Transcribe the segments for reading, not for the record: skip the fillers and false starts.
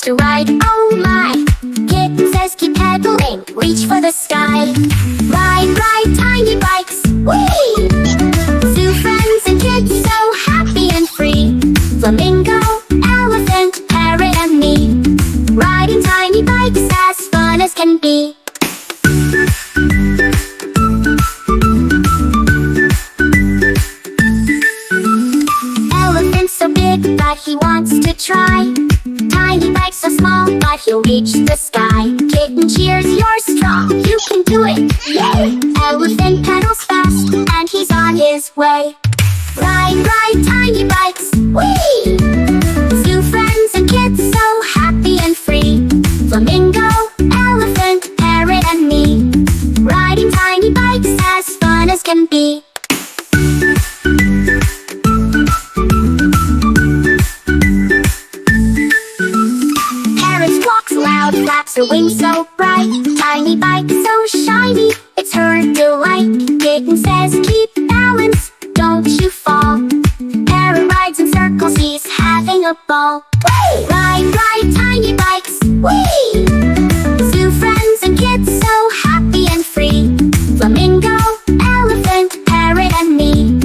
tries to ride, oh my. Kitten says keep pedaling, reach for the sky. Ride, ride, tiny bikes, whee! Zoo friends and kids so happy and free. Flamingo, elephant, parrot and me. Riding tiny bikes as fun as can be. Elephant's so big but he wants to try. Tiny bike's so small but he'll reach the sky. Kitten cheers, you're strong, you can do it, yay! Elephant pedals fast and he's on his way. Ride, ride, tiny bikes, whee! Zoo friends and kids so happy and free. Flamingo, elephant, parrot and me. Riding tiny bikes as fun as can be. Parrot squawks loud, flaps her wings so bright. Tiny bike so shiny, it's her delight. Kitten says keep balance, don't you fall. Parrot rides in circles, he's having a ball. Whee! Ride, ride, tiny bikes, whee! Zoo friends and kids so happy and free. Flamingo, elephant, parrot and me.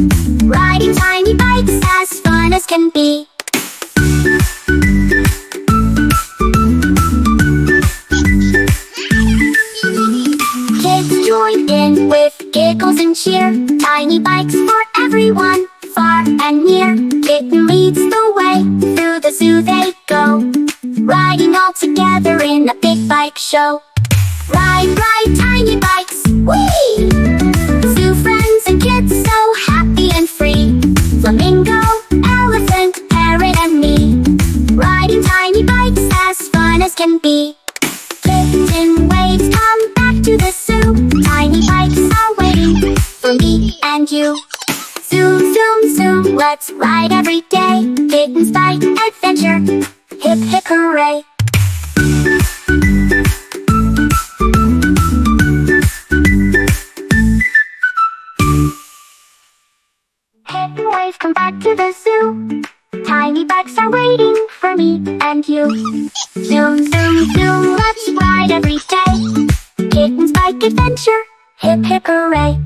Riding tiny bikes as fun as can be. Kids join in with giggles and cheer. Tiny bikes for everyone, far and near. Kitten leads the way, through the zoo they go. Riding all together in a big bike show. Ride, ride, tiny bikes, whee! Zoo friends and kids so happy and free. Flamingo, elephant, parrot and me. Riding tiny bikes as fun as can be. Kitten waves, come back to the zoo. Tiny bikes are waiting for me and you. Zoom, zoom, zoom, let's ride every day. Kitten's bike adventure, hip hip hooray. Kitten waves, come back to the zoo. Tiny bikes are waiting for me and you. Zoom, zoom, zoom, let's ride every day. Kitten's bike adventure, hip hip hooray.